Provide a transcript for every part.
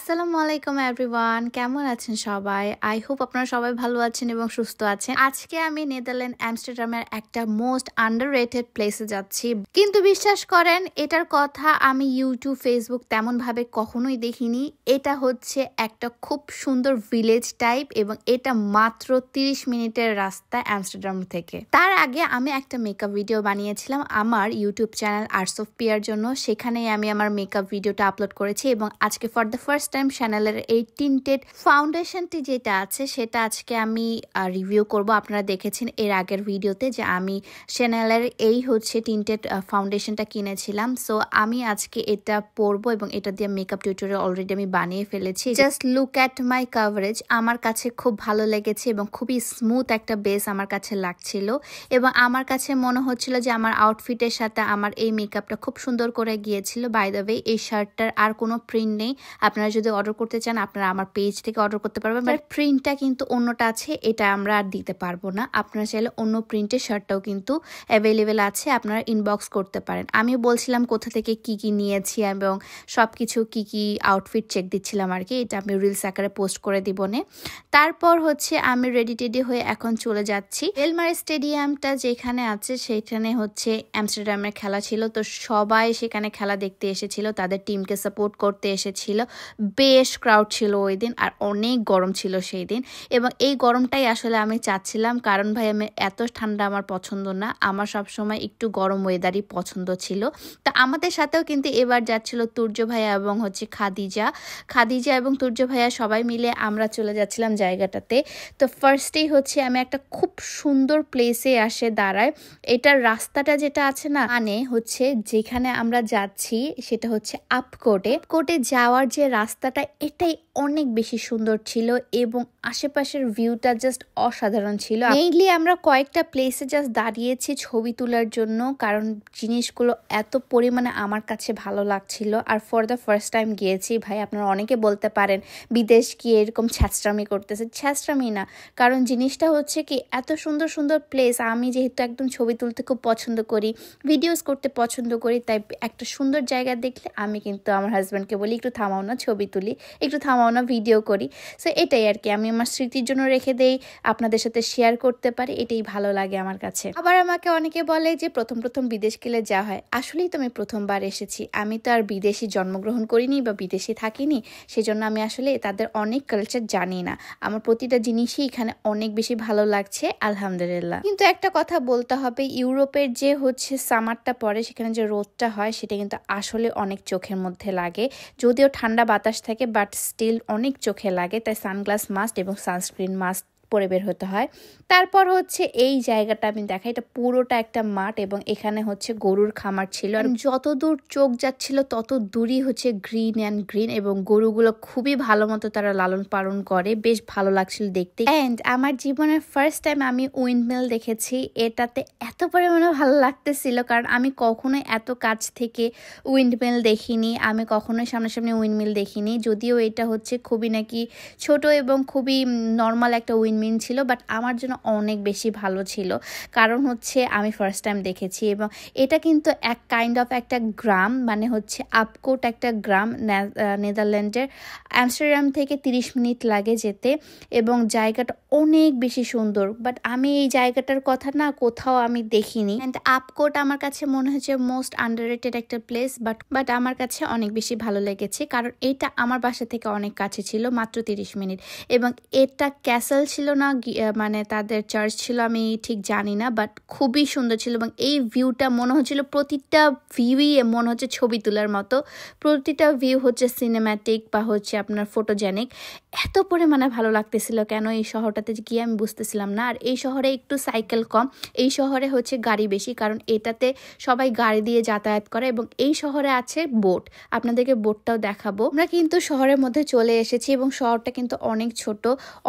আসসালামু আলাইকুম এভরিওয়ান, কেমন আছেন সবাই? আই হোপ আপনারা সবাই ভালো আছেন এবং সুস্থ আছেন। আজকে আমি নেদারল্যান্ড আমস্টারডামের একটা মোস্ট আন্ডাররেটেড প্লেসে যাচ্ছি, কিন্তু বিশ্বাস করেন এটার কথা আমি ইউটিউব ফেসবুক তেমন ভাবে কখনোই দেখিনি। এটা হচ্ছে একটা খুব সুন্দর ভিলেজ টাইপ এবং এটা মাত্র 30 মিনিটের রাস্তা আমস্টারডাম থেকে। তার আগে আমি একটা মেকআপ ভিডিও বানিয়েছিলাম আমার YouTube channel Arts of Pear জন্য। সেখানেই আমি আমার মেকআপ ভিডিওটা আপলোড করেছি এবং আজকে ফর দ্য ফার্স্ট টাইম চ্যানেলের এই টিন্টেড ফাউন্ডেশনটি যেটা আছে সেটা আজকে আমি রিভিউ করব। আপনারা দেখেছেন এর আগের ভিডিওতে যে আমি চ্যানেলের এই হচ্ছে টিন্টেড ফাউন্ডেশনটা কিনেছিলাম। সো আমি আজকে এটা পরবো এবং এটা দিয়ে মেকআপ টিউটোরিয়াল অলরেডি আমি বানিয়ে ফেলেছি। Just look at my coverage, আমার কাছে খুব ভালো লেগেছে এবং খুবই স্মুথ একটা বেস আমার কাছে লাগছিল এবং আমার কাছে মনে হচ্ছিল যে আমার আউটফিটের সাথে আমার এই মেকআপটা খুব সুন্দর করে গিয়েছিল। বাই দ্য ওয়ে, এই শার্টটার আর কোনো প্রিন্ট নেই। আপনারা যদি অর্ডার করতে চান আপনারা আমার পেজ থেকে অর্ডার করতে পারবেন, বাট প্রিন্টটা কিন্তু অন্যটা আছে, এটা আমরা আর দিতে পারবো না। আপনারা চাইলে অন্য প্রিন্টের শার্টটাও কিন্তু অ্যাভেলেবেল আছে, আপনারা ইনবক্স করতে পারেন। আমি বলছিলাম কোথা থেকে কি কি নিয়েছি এবং সব কিছু কি কি আউটফিট চেক দিচ্ছিলাম আর কি। এটা আমি রিলস আকারে পোস্ট করে দিব নে। তারপর হচ্ছে আমি রেডি টেডি হয়ে এখন চলে যাচ্ছি বেলমার স্টেডিয়ামটা যেখানে আছে সেখানে হচ্ছে আমস্টারডামের খেলা ছিল, তো সবাই সেখানে খেলা দেখতে এসেছিল, তাদের টিমকে সাপোর্ট করতে এসেছিল। বেশ ক্রাউড ছিল ওই দিন আর অনেক গরম ছিল সেই দিন এবং এই গরমটাই আসলে আমি চাচ্ছিলাম, কারণ ভাই আমি এত ঠান্ডা আমার পছন্দ না, আমার সবসময় একটু গরম ওয়েদারই পছন্দ ছিল। তো আমাদের সাথেও কিন্তু এবার যাচ্ছিল তুর্য ভাইয়া এবং হচ্ছে খাদিজা এবং তুর্য ভাইয়া, সবাই মিলে আমরা চলে যাচ্ছিলাম জায়গাটাতে। তো ফার্স্টেই হচ্ছে আমি একটা খুব সুন্দর প্লেসে আসে দাঁড়ায়। এটার রাস্তাটা যেটা আছে না, মানে হচ্ছে যেখানে আমরা যাচ্ছি সেটা হচ্ছে আপকোটে যাওয়ার যে রাস্তাটা এটাই অনেক বেশি সুন্দর ছিল এবং আশেপাশের ভিউটা জাস্ট অসাধারণ ছিল। মেইনলি আমরা কয়েকটা প্লেসে জাস্ট দাঁড়িয়েছি ছবি তোলার জন্য, কারণ জিনিসগুলো এত পরিমাণে আমার কাছে ভালো লাগছিল। আর ফর দ্য ফার্স্ট টাইম গিয়েছি ভাই, আপনারা অনেকে বলতে পারেন বিদেশ গিয়ে এরকম ছ্যাঁচড়ামি করতেছে, ছ্যাঁচড়ামি না, কারণ জিনিসটা হচ্ছে কি এত সুন্দর সুন্দর প্লেস, আমি যেহেতু একদম ছবি তুলতে খুব পছন্দ করি, ভিডিওস করতে পছন্দ করি, তাই একটা সুন্দর জায়গা দেখলে আমি কিন্তু আমার হাজব্যান্ডকে বলি একটু থামাও না ছবি তুলি, একটু থামাও না ভিডিও করি। সো এটাই আর কি, আমি আমার স্মৃতির জন্য রেখে দেই, আপনাদের সাথে শেয়ার করতে পারি, এটাই ভালো লাগে আমার কাছে। আবার আমাকে অনেকে বলে যে প্রথম প্রথম বিদেশ গেলে যা হয়, আসলেই তো আমি প্রথমবার এসেছি, আমি তো আর বিদেশি জন্মগ্রহণ করিনি বা বিদেশে থাকিনি, সেজন্য আমি আসলে তাদের অনেক কালচার জানি না। আমার প্রতিটা জিনিসই এখানে অনেক বেশি ভালো লাগছে আলহামদুলিল্লাহ। কিন্তু একটা কথা বলতে হবে, ইউরোপের যে হচ্ছে সামারটা পড়ে সেখানে যে রোদটা হয় সেটা কিন্তু আসলে অনেক চোখের মধ্যে লাগে, যদিও ঠান্ডা বাতাস থাকে বাট স্টিল অনেক চোখে লাগে, তাই সানগ্লাস মাস্ট এবং সানস্ক্রিন মাস্ট পরে বের হতে হয়। তারপর হচ্ছে এই জায়গাটা আমি দেখাই, এটা পুরোটা একটা মাঠ এবং এখানে হচ্ছে গরুর খামার ছিল, আর যত দূর চোখ যাচ্ছিল তত দূরই হচ্ছে গ্রিন অ্যান্ড গ্রিন এবং গরুগুলো খুবই ভালো মতো তারা লালন পালন করে, বেশ ভালো লাগছিল দেখতে। অ্যান্ড আমার জীবনের ফার্স্ট টাইম আমি উইন্ডমিল দেখেছি, এটাতে এত পরিমাণে ভালো লাগতেছিল কারণ আমি কখনোই এত কাছ থেকে উইন্ডমিল দেখিনি, আমি কখনোই সামনাসামনি উইন্ডমিল দেখিনি, যদিও এটা হচ্ছে খুবই নাকি ছোট এবং খুবই নর্মাল একটা উইন্ডমিল ছিল, বাট আমার জন্য অনেক বেশি ভালো ছিল, কারণ হচ্ছে আমি ফার্স্ট টাইম দেখেছি এবং এটা কিন্তু এক কাইন্ড অফ একটা গ্রাম, মানে হচ্ছে আপকোট একটা গ্রাম নেদারল্যান্ডের। আমস্টারডাম থেকে 30 মিনিট লাগে যেতে এবং জায়গাটা অনেক বেশি সুন্দর, বাট আমি এই জায়গাটার কথা না কোথাও আমি দেখিনি। অ্যান্ড আপকোট আমার কাছে মনে হচ্ছে মোস্ট আন্ডাররেটেড একটা প্লেস, বাট আমার কাছে অনেক বেশি ভালো লেগেছে কারণ এটা আমার বাসা থেকে অনেক কাছে ছিল, মাত্র 30 মিনিট এবং এটা ক্যাসেল ছিল না, মানে তাদের চার্চ ছিল আমি ঠিক জানি না, বাট খুবই সুন্দর ছিল এবং এই ভিউটা মনে হচ্ছিল প্রতিটা ভিউই মনে হচ্ছে ছবি তোলার মতো, প্রতিটা ভিউ হচ্ছে সিনেম্যাটিক বা হচ্ছে আপনার ফটোজেনিক, এত পরিমাণে ভালো লাগতেছিল কেন এই শহরটাতে গিয়ে আমি বুঝতেছিলাম না। আর এই শহরে একটু সাইকেল কম, এই শহরে হচ্ছে গাড়ি বেশি, কারণ এটাতে সবাই গাড়ি দিয়ে যাতায়াত করে এবং এই শহরে আছে বোট, আপনাদেরকে বোটটাও দেখাবো। আমরা কিন্তু শহরের মধ্যে চলে এসেছি এবং শহরটা কিন্তু অনেক ছোট,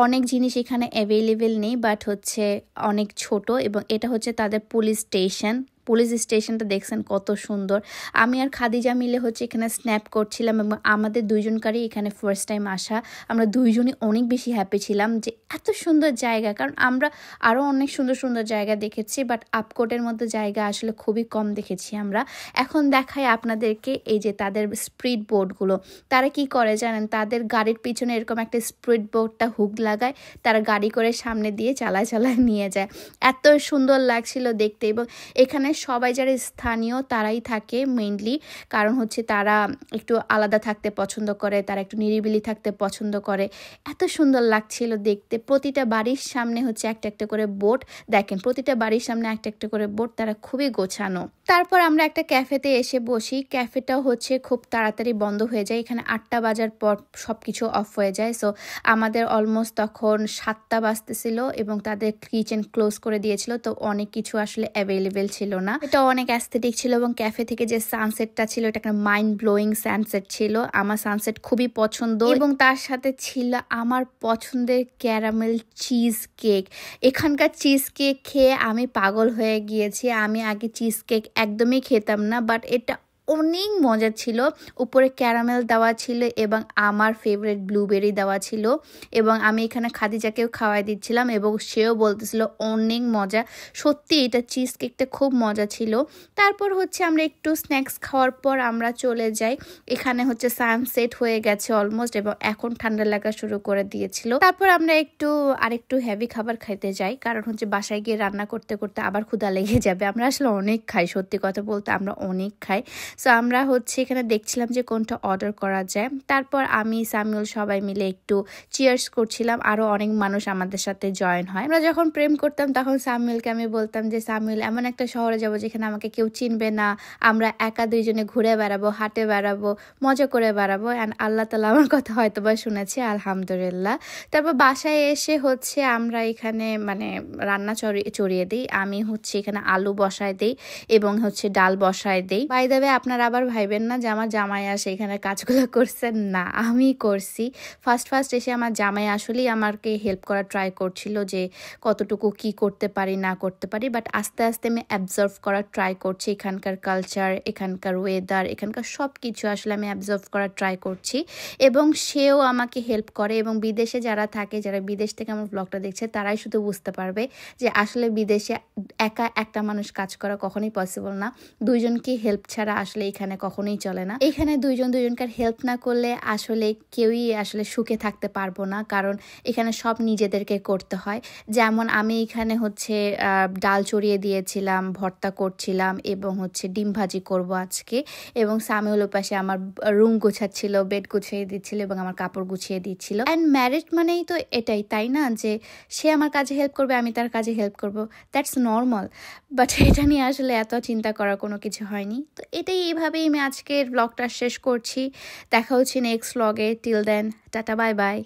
অনেক জিনিস এখানে অ্যাভেলেবেল নেই, বাট হচ্ছে অনেক ছোট এবং এটা হচ্ছে তাদের পুলিশ স্টেশন। পুলিশ স্টেশনটা দেখছেন কত সুন্দর। আমি আর খাদিজা মিলে হচ্ছে এখানে স্ন্যাপ করছিলাম এবং আমাদের দুইজনকারই এখানে ফার্স্ট টাইম আসা। আমরা দুইজনই অনেক বেশি হ্যাপি ছিলাম যে এত সুন্দর জায়গা, কারণ আমরা আরও অনেক সুন্দর সুন্দর জায়গা দেখেছি, বাট আপকোটের মধ্যে জায়গা আসলে খুবই কম দেখেছি আমরা। এখন দেখাই আপনাদেরকে এই যে তাদের স্পিড বোটগুলো। তারা কি করে জানেন, তাদের গাড়ির পিছনে এরকম একটা স্পিড বোটটা হুক লাগায়, তারা গাড়ি করে সামনে দিয়ে চালায় নিয়ে যায়। এত সুন্দর লাগছিল দেখতে। এবং এখানে সবাই যারা স্থানীয় তারাই থাকে মেইনলি, কারণ হচ্ছে তারা একটু আলাদা থাকতে পছন্দ করে, তারা একটু নিরিবিলি থাকতে পছন্দ করে। এত সুন্দর লাগছিল দেখতে। প্রতিটা বাড়ির সামনে হচ্ছে একটা একটা করে বোট, দেখেন প্রতিটা বাড়ির সামনে একটা একটা করে বোট, তারা খুবই গোছানো। তারপর আমরা একটা ক্যাফেতে এসে বসি। ক্যাফেটাও হচ্ছে খুব তাড়াতাড়ি বন্ধ হয়ে যায়, এখানে 8টা বাজার পর সব কিছু অফ হয়ে যায়। সো আমাদের অলমোস্ট তখন 7টা বাজতেছিল এবং তাদের কিচেন ক্লোজ করে দিয়েছিল, তো অনেক কিছু আসলে অ্যাভেলেবেল ছিল না। এটা অনেক অ্যাস্থেটিক ছিল এবং ক্যাফে থেকে যে সানসেটটা ছিল এটা একটা মাইন্ড ব্লোয়িং সানসেট ছিল। আমার সানসেট খুবই পছন্দ এবং তার সাথে ছিল আমার পছন্দের ক্যারামেল চিজ কেক। এখানকার চিজ কেক খেয়ে আমি পাগল হয়ে গিয়েছি। আমি আগে চিজ কেক একদমই খেতাম না, বাট এটা অনেক মজা ছিল। উপরে ক্যারামেল দেওয়া ছিল এবং আমার ফেভারিট ব্লুবেরি দেওয়া ছিল, এবং আমি এখানে খাদিজাকেও খাওয়াই দিচ্ছিলাম এবং সেও বলতেছিল অনেক মজা। সত্যি এটা চিজ কেকটা খুব মজা ছিল। তারপর হচ্ছে আমরা একটু স্ন্যাক্স খাওয়ার পর আমরা চলে যাই। এখানে হচ্ছে সানসেট হয়ে গেছে অলমোস্ট এবং এখন ঠান্ডা লাগা শুরু করে দিয়েছিল। তারপর আমরা আরেকটু হেভি খাবার খাইতে যাই, কারণ হচ্ছে বাসায় গিয়ে রান্না করতে করতে আবার ক্ষুধা লেগে যাবে। আমরা আসলে অনেক খাই, সত্যি কথা বলতে আমরা অনেক খাই। সো আমরা হচ্ছে এখানে দেখছিলাম যে কোনটা অর্ডার করা যায়। তারপর আমি সামিউল সবাই মিলে একটু চিয়ার্স করছিলাম, আরও অনেক মানুষ আমাদের সাথে জয়েন হয়। আমরা যখন প্রেম করতাম তখন সামিউলকে আমি বলতাম যে সামিউল এমন একটা শহরে যাব যেখানে আমাকে কেউ চিনবে না, আমরা একা দুইজনে ঘুরে বেড়াবো, হাঁটে বেড়াবো, মজা করে বেড়াবো। অ্যান্ড আল্লাহ তালা আমার কথা হয়তো বা শুনেছে, আলহামদুলিল্লাহ। তারপর বাসায় এসে হচ্ছে আমরা এখানে রান্না চড়িয়ে দিই। আমি হচ্ছে এখানে আলু বসায় দিই এবং হচ্ছে ডাল বসায় দিই। বাই দ্য ওয়ে আপনারা আবার ভাইবেন না যে আমার জামাই আসে এখানে কাজগুলো করছেন, না আমি করছি। ফার্স্ট এসে আমার জামাই আসলেই আমাকে হেল্প করার ট্রাই করছিল যে কতটুকু কি করতে পারি না করতে পারি, বাট আস্তে আস্তে আমি অ্যাবজর্ভ করার ট্রাই করছি। এখানকার কালচার, এখানকার ওয়েদার, এখানকার সব কিছু আসলে আমি অ্যাবজর্ভ করার ট্রাই করছি এবং সেও আমাকে হেল্প করে। এবং বিদেশে যারা থাকে, যারা বিদেশ থেকে আমার ব্লগটা দেখছে, তারাই শুধু বুঝতে পারবে যে আসলে বিদেশে একা একটা মানুষ কাজ করা কখনোই পসিবল না। দুইজনকে হেল্প ছাড়া আসলে এখানে কখনোই চলে না। এখানে দুইজনকার হেল্প না করলে আসলে কেউই আসলে সুখে থাকতে পারবো না, কারণ এখানে সব নিজেদেরকে করতে হয়। যেমন আমি এখানে হচ্ছে ডাল চড়িয়ে দিয়েছিলাম, ভর্তা করছিলাম এবং হচ্ছে ডিম ভাজি করব আজকে, এবং সামিউল পাশে আমার রুম গুছাচ্ছিল, বেড গুছিয়ে দিচ্ছিল এবং আমার কাপড় গুছিয়ে দিচ্ছিল। অ্যান্ড ম্যারিড মানেই তো এটাই, তাই না, যে সে আমার কাজে হেল্প করবে, আমি তার কাজে হেল্প করব, দ্যাটস নর্মাল। বাট এটা নিয়ে আসলে এত চিন্তা করার কোনো কিছু হয়নি। তো এইভাবেই আমি আজকের ব্লগটা শেষ করছি। দেখা হচ্ছে নেক্সট ব্লগে। Till then, tata, bye by.